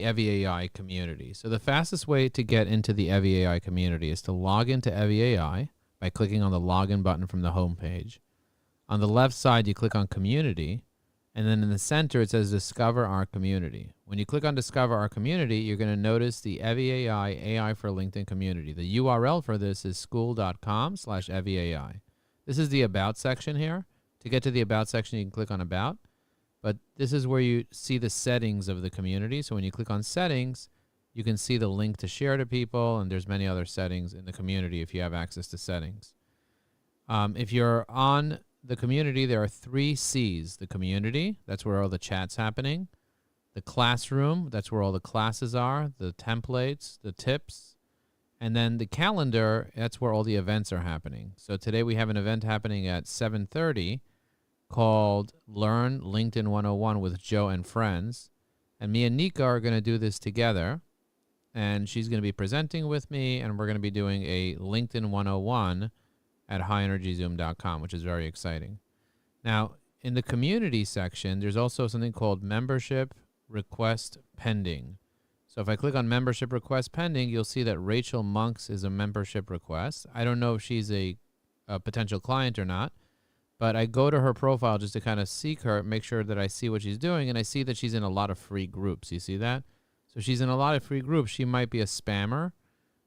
EviAI community. So the fastest way to get into the EviAI community is to log into EviAI by clicking on the login button from the home page. On the left side, you click on community, and then in the center, it says discover our community. When you click on discover our community, you're going to notice the EviAI AI for LinkedIn community. The URL for this is school.com/EviAI. This is the about section here. To get to the about section, you can click on about. But this is where you see the settings of the community. So when you click on settings, you can see the link to share to people, and there's many other settings in the community if you have access to settings. If you're on the community, there are 3 C's. The community, that's where all the chat's happening. The classroom, that's where all the classes are, the templates, the tips. And then the calendar, that's where all the events are happening. So today we have an event happening at 7:30 called Learn LinkedIn 101 with Joe and Friends. And me and Nika are going to do this together. And she's going to be presenting with me, and we're going to be doing a LinkedIn 101 at highenergyzoom.com, which is very exciting. Now, in the community section, there's also something called membership request pending. So if I click on membership request pending, you'll see that Rachel Monks is a membership request. I don't know if she's a potential client or not, but I go to her profile just to kind of seek her, make sure that I see what she's doing, and I see that she's in a lot of free groups. You see that? So she's in a lot of free groups. She might be a spammer.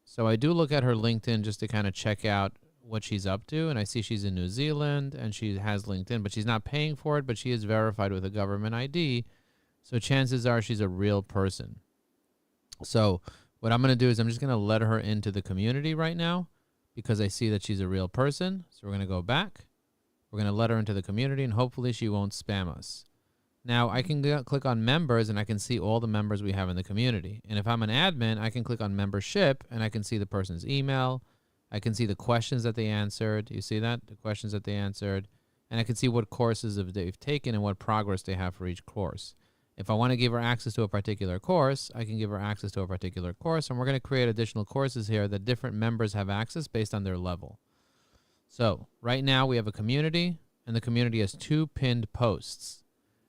So I do look at her LinkedIn just to kind of check out what she's up to, and I see she's in New Zealand and she has LinkedIn, but she's not paying for it, but she is verified with a government ID, so chances are she's a real person. So what I'm going to do is I'm just going to let her into the community right now because I see that she's a real person. So we're going to go back. We're going to let her into the community, and hopefully she won't spam us. Now I can click on members, and I can see all the members we have in the community. And if I'm an admin, I can click on membership, and I can see the person's email. I can see the questions that they answered. You see that? The questions that they answered. And I can see what courses they've taken and what progress they have for each course. If I want to give her access to a particular course, I can give her access to a particular course. And we're going to create additional courses here that different members have access based on their level. So right now we have a community, and the community has 2 pinned posts.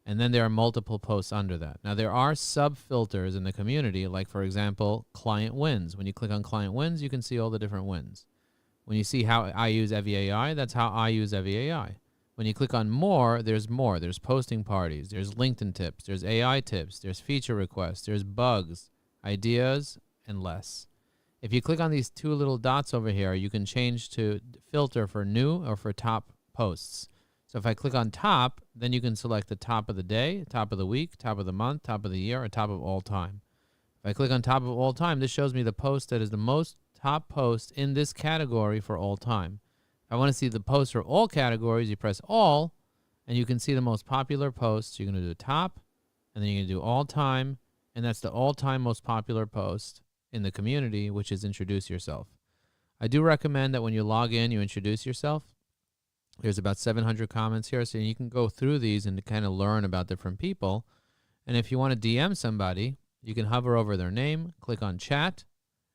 And then there are multiple posts under that. Now there are sub-filters in the community, like for example, client wins. When you click on client wins, you can see all the different wins. When you see how I use EviAI, that's how I use EviAI. When you click on more. There's posting parties, there's LinkedIn tips, there's AI tips, there's feature requests, there's bugs, ideas, and less. If you click on these 2 little dots over here, you can change to filter for new or for top posts. So if I click on top, then you can select the top of the day, top of the week, top of the month, top of the year, or top of all time. If I click on top of all time, this shows me the post that is the most top post in this category for all time. If I want to see the posts for all categories, you press all, and you can see the most popular posts. You're going to do top, and then you're going to do all time, and that's the all-time most popular post in the community, which is introduce yourself. I do recommend that when you log in, you introduce yourself. There's about 700 comments here, so you can go through these and kind of learn about different people. And if you want to DM somebody, you can hover over their name, click on chat,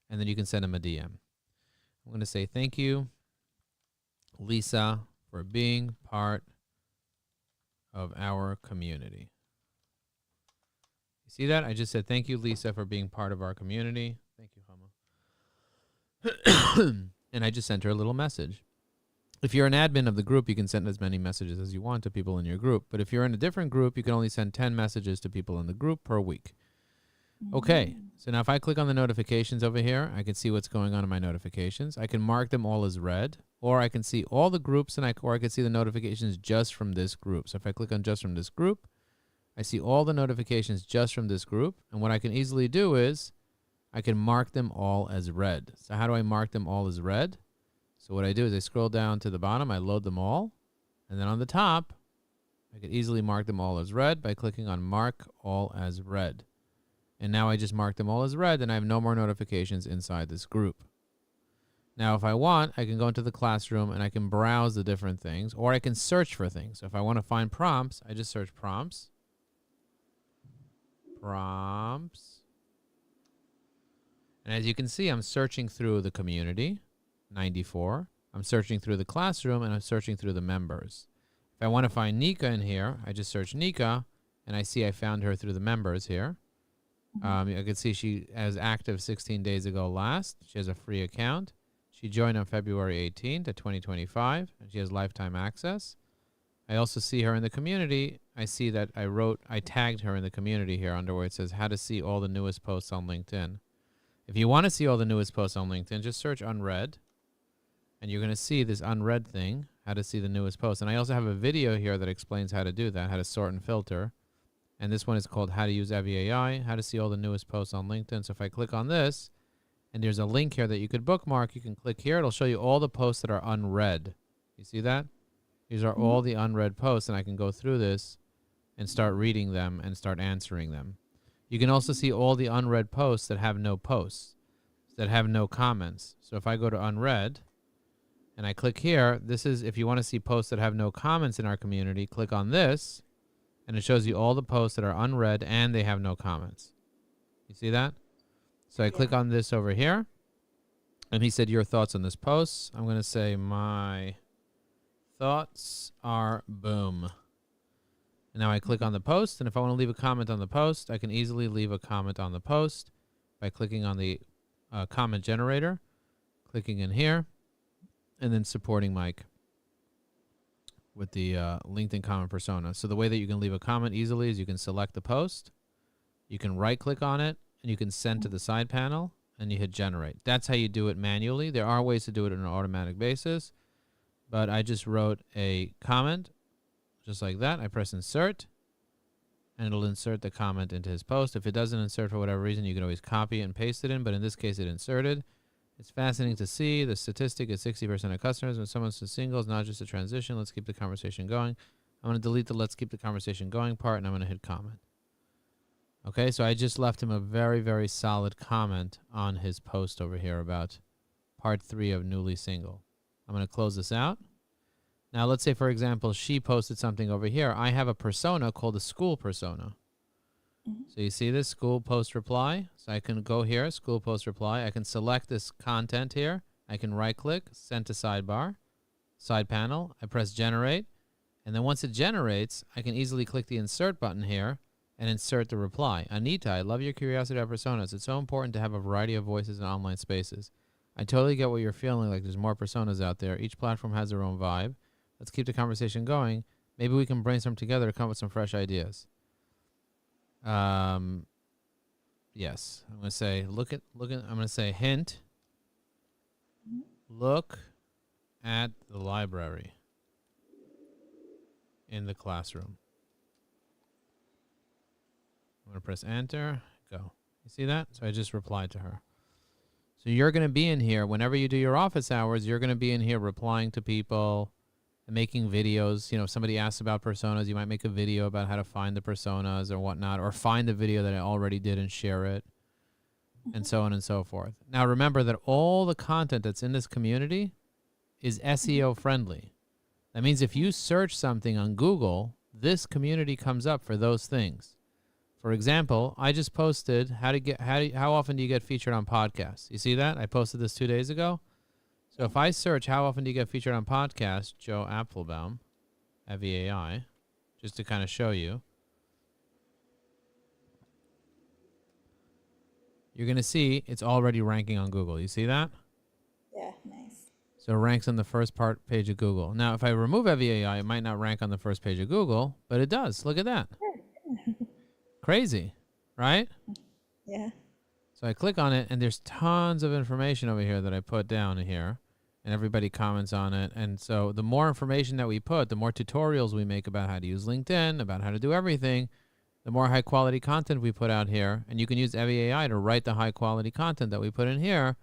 and then you can send them a DM. I'm going to say thank you, Lisa, for being part of our community. You see that? I just said thank you, Lisa, for being part of our community. Thank you, Hama. And I just sent her a little message. If you're an admin of the group, you can send as many messages as you want to people in your group. But if you're in a different group, you can only send 10 messages to people in the group per week. Okay, so now if I click on the notifications over here, I can see what's going on in my notifications. I can mark them all as red, or I can see all the groups, or I can see the notifications just from this group. So if I click on just from this group, I see all the notifications just from this group. And what I can easily do is I can mark them all as red. So how do I mark them all as red? So what I do is I scroll down to the bottom, I load them all, and then on the top, I can easily mark them all as red by clicking on Mark All as Red. And now I just mark them all as red, and I have no more notifications inside this group. Now, if I want, I can go into the classroom, and I can browse the different things, or I can search for things. So if I want to find prompts, I just search prompts. Prompts. And as you can see, I'm searching through the community. 94. I'm searching through the classroom, and I'm searching through the members. If I want to find Nika in here, I just search Nika, and I see I found her through the members here. I can see she has active 16 days ago last. She has a free account. She joined on February 18th of 2025, and she has lifetime access. I also see her in the community. I see that I tagged her in the community here under where it says how to see all the newest posts on LinkedIn. If you want to see all the newest posts on LinkedIn, just search unread, and you're going to see this unread thing, how to see the newest posts. And I also have a video here that explains how to do that, how to sort and filter. And this one is called How to Use EviAI, how to see all the newest posts on LinkedIn. So if I click on this, and there's a link here that you could bookmark, you can click here. It'll show you all the posts that are unread. You see that? These are all the unread posts, and I can go through this and start reading them and start answering them. You can also see all the unread posts that have no posts, that have no comments. So if I go to unread and I click here, this is if you want to see posts that have no comments in our community, click on this, and it shows you all the posts that are unread and they have no comments. You see that? So I click on this over here, and he said, your thoughts on this post. I'm going to say my thoughts are boom. And now I click on the post, and if I want to leave a comment on the post, I can easily leave a comment on the post by clicking on the comment generator, clicking in here, and then supporting Mike with the LinkedIn comment persona. So the way that you can leave a comment easily is you can select the post, you can right-click on it, and you can send to the side panel, and you hit generate. That's how you do it manually. There are ways to do it on an automatic basis, but I just wrote a comment just like that. I press insert, and it'll insert the comment into his post. If it doesn't insert for whatever reason, you can always copy it and paste it in, but in this case, it inserted. It's fascinating to see. The statistic is 60% of customers when someone's single, it's not just a transition. Let's keep the conversation going. I'm going to delete the let's keep the conversation going part, and I'm going to hit comment. Okay, so I just left him a very, very solid comment on his post over here about part 3 of Newly Single. I'm going to close this out. Now, let's say, for example, she posted something over here. I have a persona called a school persona. So you see this school post reply. So I can go here, school post reply. I can select this content here. I can right-click, send to sidebar, side panel. I press generate. And then once it generates, I can easily click the insert button here and insert the reply. Anita, I love your curiosity about personas. It's so important to have a variety of voices in online spaces. I totally get what you're feeling, like there's more personas out there. Each platform has their own vibe. Let's keep the conversation going. Maybe we can brainstorm together to come up with some fresh ideas. Yes, I'm going to say, I'm going to say hint, look at the library in the classroom. I'm going to press enter, go. You see that? So I just replied to her. So you're going to be in here, whenever you do your office hours, you're going to be in here replying to people and making videos. You know, if somebody asks about personas, you might make a video about how to find the personas or whatnot, or find the video that I already did and share it, and so on and so forth. Now, remember that all the content that's in this community is SEO friendly. That means if you search something on Google, this community comes up for those things. For example, I just posted how often do you get featured on podcasts? You see that? I posted this 2 days ago. So if I search how often do you get featured on podcasts, Joe Apfelbaum, EviAI, just to kind of show you, you're going to see it's already ranking on Google. You see that? Yeah, nice. So it ranks on the first page of Google. Now, if I remove EviAI, it might not rank on the first page of Google, but it does. Look at that. Crazy, right? Yeah. So I click on it, and there's tons of information over here that I put down here, and everybody comments on it. And so the more information that we put, the more tutorials we make about how to use LinkedIn, about how to do everything, the more high-quality content we put out here. And you can use EviAI to write the high-quality content that we put in here,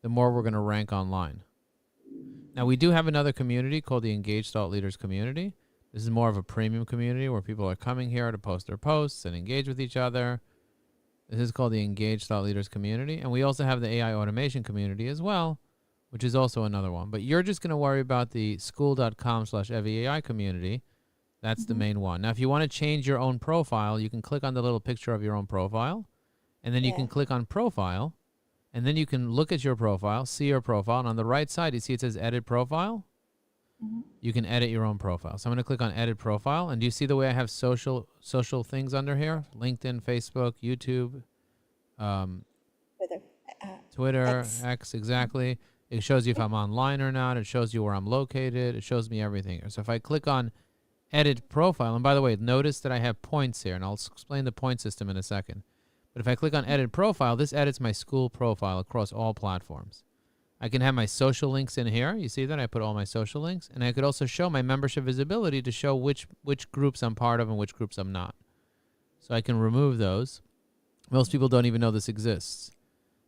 the more we're going to rank online. Now, we do have another community called the Engaged Thought Leaders community. This is more of a premium community where people are coming here to post their posts and engage with each other. This is called the Engaged Thought Leaders community. And we also have the AI automation community as well, which is also another one. But you're just going to worry about the school.com/EviAI community. That's the main one. Now, if you want to change your own profile, you can click on the little picture of your own profile. And then you can click on profile. And then you can look at your profile, see your profile. And on the right side, you see it says edit profile. You can edit your own profile. So I'm going to click on edit profile. And do you see the way I have social things under here? LinkedIn, Facebook, YouTube, Twitter. Twitter, X. X, exactly. It shows you if I'm online or not. It shows you where I'm located. It shows me everything. So if I click on edit profile, and by the way, notice that I have points here, and I'll explain the point system in a second. But if I click on edit profile, this edits my school profile across all platforms. I can have my social links in here. You see that? I put all my social links. And I could also show my membership visibility to show which groups I'm part of and which groups I'm not. So I can remove those. Most people don't even know this exists.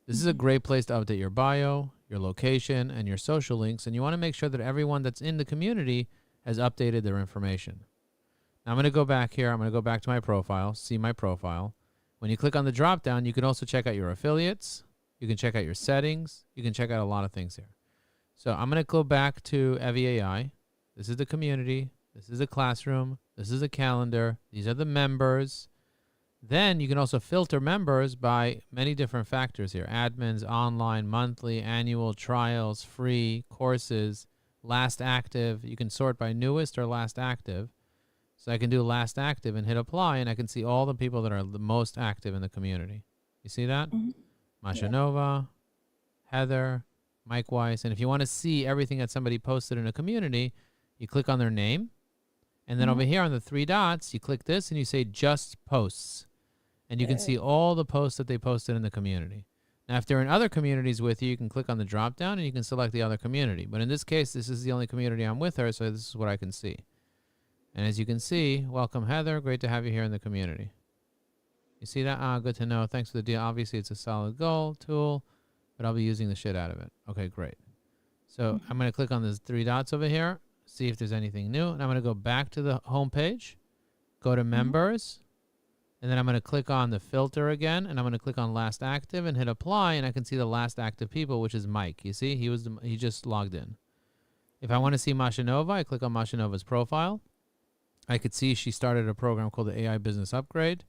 This is a great place to update your bio, your location, and your social links. And you want to make sure that everyone that's in the community has updated their information. Now I'm going to go back here. I'm going to go back to my profile, see my profile. When you click on the drop down, you can also check out your affiliates. You can check out your settings. You can check out a lot of things here. So I'm going to go back to EviAI. This is the community. This is a classroom. This is a calendar. These are the members. Then you can also filter members by many different factors here. Admins, online, monthly, annual, trials, free, courses, last active. You can sort by newest or last active. So I can do last active and hit apply, and I can see all the people that are the most active in the community. You see that? Masha Nova, Heather, Mike Weiss. And if you want to see everything that somebody posted in a community, you click on their name. And then over here on the three dots, you click this and you say just posts. And you can see all the posts that they posted in the community. Now, if they're in other communities with you, you can click on the drop down and you can select the other community. But in this case, this is the only community I'm with her, so this is what I can see. And as you can see, welcome, Heather. Great to have you here in the community. You see that? Good to know. Thanks for the deal. Obviously, it's a solid goal tool, but I'll be using the shit out of it. Okay, great. So I'm going to click on those three dots over here, see if there's anything new. And I'm going to go back to the home page, go to members, and then I'm going to click on the filter again, and I'm going to click on last active and hit apply, and I can see the last active people, which is Mike. You see, he just logged in. If I want to see Masha Nova, I click on Masha Nova's profile. I could see she started a program called the AI Business Upgrade,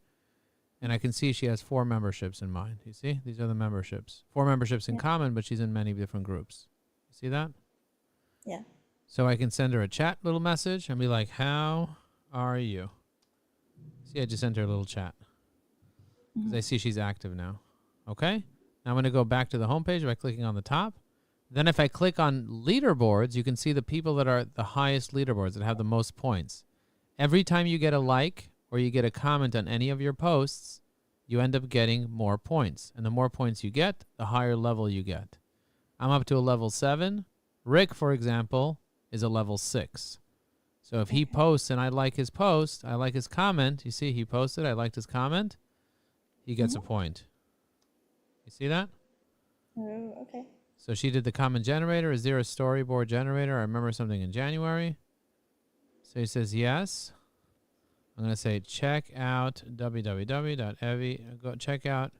and I can see she has 4 memberships in mind. You see, these are the memberships. 4 memberships in common, but she's in many different groups. You see that? Yeah. So I can send her a chat little message and be like, how are you? See, I just sent her a little chat because I see she's active now. Okay. Now I'm going to go back to the homepage by clicking on the top. Then if I click on leaderboards, you can see the people that are the highest leaderboards that have the most points. Every time you get a like or you get a comment on any of your posts, you end up getting more points. And the more points you get, the higher level you get. I'm up to a level 7. Rick, for example, is a level 6. So if he posts and I like his post, I like his comment, you see he posted, I liked his comment, he gets a point. You see that? Oh, okay. So she did the comment generator. Is there a storyboard generator? I remember something in January. So he says yes. I'm going to say check out www.evi. Go check out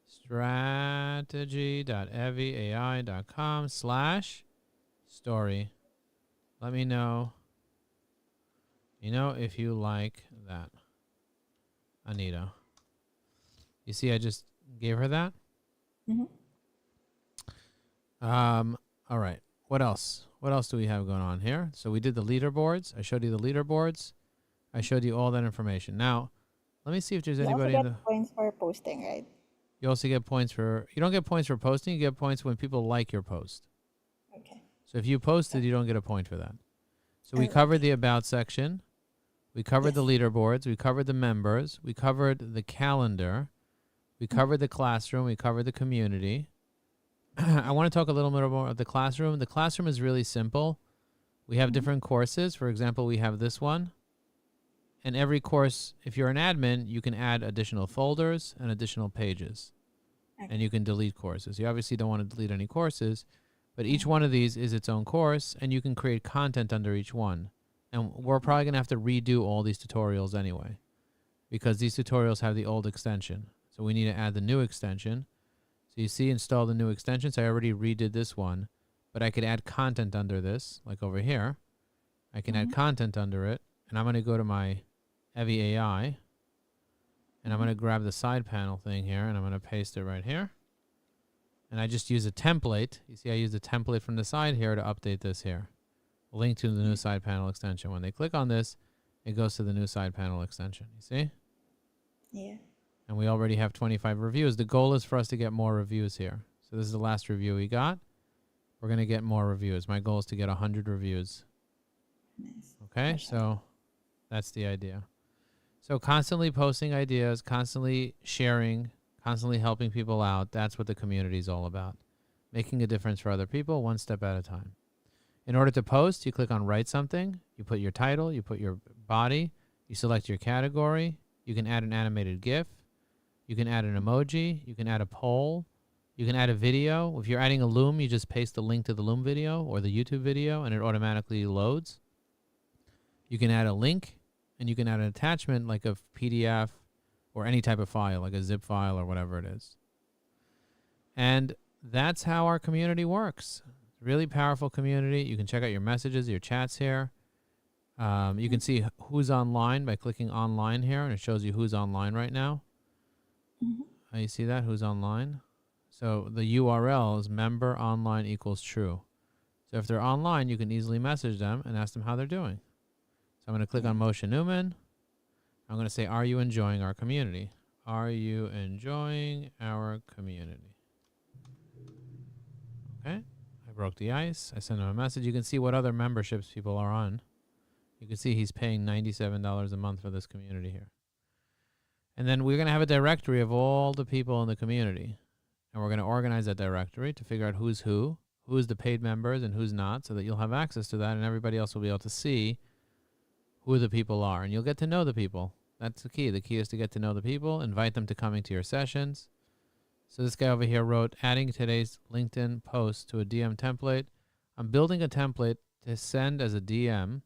strategy.eviai.com/story. Let me know. If you like that, Anita. You see, I just gave her that. All right. What else? What else do we have going on here? So we did the leaderboards. I showed you the leaderboards. I showed you all that information. Now, let me see if there's anybody in the. You also get points for posting, right? You also get points for. You don't get points for posting. You get points when people like your post. Okay. So if you posted, you don't get a point for that. So we covered the about section. We covered the leaderboards. We covered the members. We covered the calendar. We covered the classroom. We covered the community. I want to talk a little bit more of the classroom. The classroom is really simple. We have different courses. For example, we have this one. And every course, if you're an admin, you can add additional folders and additional pages. And you can delete courses. You obviously don't want to delete any courses, but each one of these is its own course, and you can create content under each one. And we're probably going to have to redo all these tutorials anyway, because these tutorials have the old extension. So we need to add the new extension. So you see, install the new extensions. I already redid this one, but I could add content under this, like over here. I can add content under it, and I'm going to go to my EviAI, and I'm going to grab the side panel thing here, and I'm going to paste it right here. And I just use a template. You see, I use a template from the side here to update this here. Link to the new side panel extension. When they click on this, it goes to the new side panel extension. You see? Yeah. And we already have 25 reviews. The goal is for us to get more reviews here. So this is the last review we got. We're going to get more reviews. My goal is to get 100 reviews. Nice. Okay, so that's the idea. So constantly posting ideas, constantly sharing, constantly helping people out. That's what the community is all about. Making a difference for other people, one step at a time. In order to post, you click on write something. You put your title, you put your body, you select your category. You can add an animated GIF. You can add an emoji. You can add a poll. You can add a video. If you're adding a Loom, you just paste the link to the Loom video or the YouTube video, and it automatically loads. You can add a link, and you can add an attachment like a PDF or any type of file, like a zip file or whatever it is. And that's how our community works. Really powerful community. You can check out your messages, your chats here. You can see who's online by clicking online here, and it shows you who's online right now. You see that? Who's online? So the URL is member online equals true. So if they're online, you can easily message them and ask them how they're doing. So I'm going to click on Moshe Newman. I'm going to say, are you enjoying our community? Are you enjoying our community? Okay. I broke the ice. I sent him a message. You can see what other memberships people are on. You can see he's paying $97 a month for this community here. And then we're going to have a directory of all the people in the community. And we're going to organize that directory to figure out who's the paid members and who's not, so that you'll have access to that and everybody else will be able to see who the people are. And you'll get to know the people. That's the key. The key is to get to know the people, invite them to coming to your sessions. So this guy over here wrote, adding today's LinkedIn post to a DM template. I'm building a template to send as a DM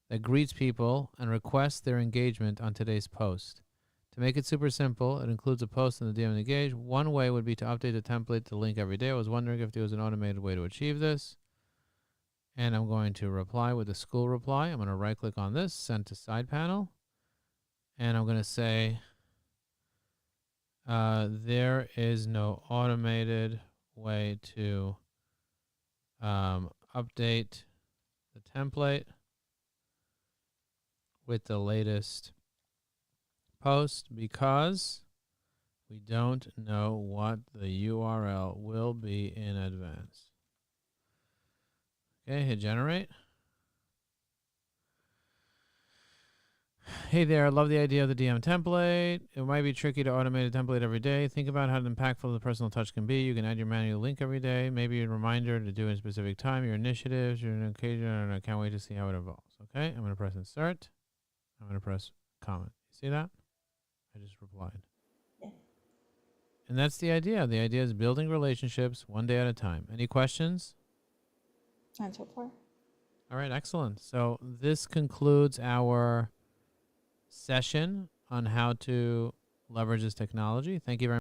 that greets people and requests their engagement on today's post. To make it super simple, it includes a post in the DM Engage. One way would be to update the template to link every day. I was wondering if there was an automated way to achieve this. And I'm going to reply with a school reply. I'm going to right-click on this, send to side panel. And I'm going to say, there is no automated way to update the template with the latest post because we don't know what the URL will be in advance. Okay, hit generate. Hey there, I love the idea of the DM template. It might be tricky to automate a template every day. Think about how impactful the personal touch can be. You can add your manual link every day, maybe a reminder to do in a specific time, your initiatives, your occasion, and I can't wait to see how it evolves. Okay, I'm going to press insert. I'm going to press comment. You see that? I just replied. Yeah. And that's the idea. The idea is building relationships one day at a time. Any questions? And so far. All right, excellent. So this concludes our session on how to leverage this technology. Thank you very much.